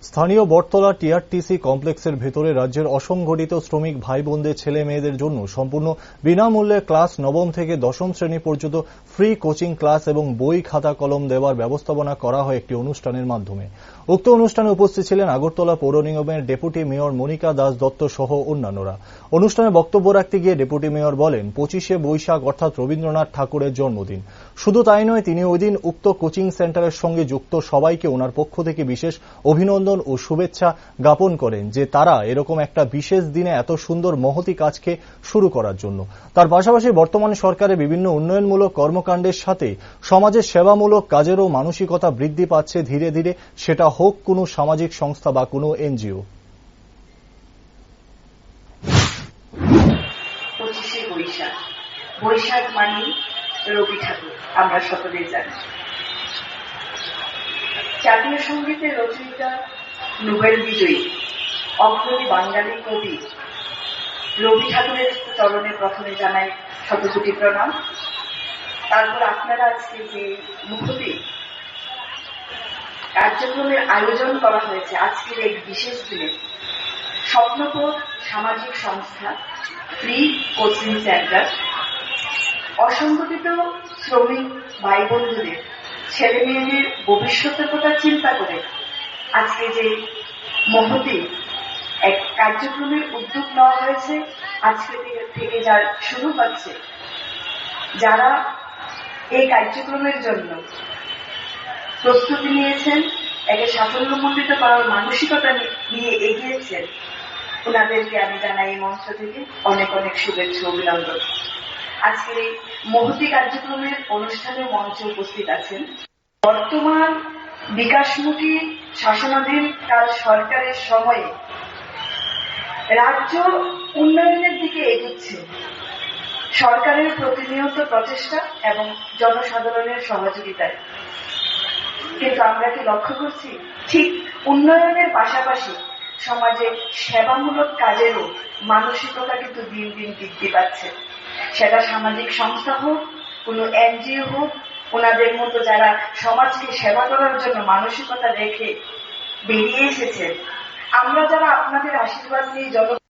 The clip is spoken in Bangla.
স্থানীয় বটতলা টিআরটিসি কমপ্লেক্সের ভেতরে রাজ্যের অসংগঠিত শ্রমিক ভাই বোনদের ছেলে মেয়েদের জন্য সম্পূর্ণ বিনামূল্যে ক্লাস নবম থেকে দশম শ্রেণী পর্যন্ত ফ্রি কোচিং ক্লাস এবং বই খাতা কলম দেওয়ার ব্যবস্থাপনা করা হয় একটি অনুষ্ঠানের মাধ্যমে। উক্ত অনুষ্ঠানে উপস্থিত ছিলেন আগরতলা পৌর নিগমের ডেপুটি মেয়র মনিকা দাস দত্ত সহ অন্যান্যরা। অনুষ্ঠানে বক্তব্য রাখতে গিয়ে ডেপুটি মেয়র বলেন, 25শে বৈশাখ অর্থাৎ রবীন্দ্রনাথ ঠাকুরের জন্মদিন। শুধু তাই নয়, তিনি ওই দিন উক্ত কোচিং সেন্টারের সঙ্গে যুক্ত সবাইকে ওনার পক্ষ থেকে বিশেষ অভিনন্দন ও শুভেচ্ছা জ্ঞাপন করেন যে তারা এরকম একটা বিশেষ দিনে এত সুন্দর মহতি কাজকে শুরু করার জন্য। তার পাশাপাশি বর্তমান সরকারের বিভিন্ন উন্নয়নমূলক কর্মকাণ্ডের সাথে সমাজের সেবামূলক কাজেরও মানসিকতা বৃদ্ধি পাচ্ছে ধীরে ধীরে, সেটা হোক কোনো সামাজিক সংস্থা বা কোনো এনজিও। 25শে বৈশাখ, বৈশাখ মানে রবি ঠাকুর, আমরা সকলেই জানি। জাতীয় সঙ্গীতের রচয়িতা, নোবেল বিজয়ী, অগ্রণী বাঙালি কবি রবি ঠাকুরের চরণে প্রথমে জানাই শতকোটি প্রণাম। তারপর আপনারা আজকে যে মুহূর্তে কার্যক্রমের আয়োজন করা হয়েছে আজকের এই বিশেষ দিনে, স্বপ্নপথ সামাজিক সংস্থা, ফ্রি কোচিং সেন্টার, অসংগঠিত শ্রমিক ভাই বন্ধুদের ছেলে মেয়েদের ভবিষ্যতের কথা চিন্তা করে আজকে যে মহতি এক কার্যক্রমের উদ্যোগ নেওয়া হয়েছে, আজকে থেকে যার শুরু হচ্ছে, যারা এই কার্যক্রমের জন্য প্রস্তুতি নিয়েছেন, একে সাফল্যমণ্ডিত করার মানসিকতা নিয়ে এগিয়েছেন, ওনাদেরকে আমি জানাই এই মঞ্চ থেকে অনেক অনেক শুভেচ্ছা অভিনন্দন। আজকের এই মহতি কার্যক্রমের অনুষ্ঠানে মঞ্চে উপস্থিত আছেন বর্তমান বিকাশমুখী শাসনাধীন কাল সরকারের সময়ে রাজ্য উন্নয়নের দিকে এগুচ্ছে, সরকারের প্রতিনিয়ত প্রচেষ্টা এবং জনসাধারণের সহযোগিতায়। কিন্তু আমরা কি লক্ষ্য করছি, ঠিক উন্নয়নের পাশাপাশি সমাজে সেবামূলক কাজেরও মানসিকতা কিন্তু দিন দিন বৃদ্ধি পাচ্ছে। সেটা সামাজিক সংস্থা হোক, কোনো এনজিও হোক, ওনাদের মতো যারা সমাজকে সেবা করার জন্য মানসিকতা রেখে বেরিয়ে এসেছে, আমরা যারা আপনাদের আশীর্বাদ নিয়ে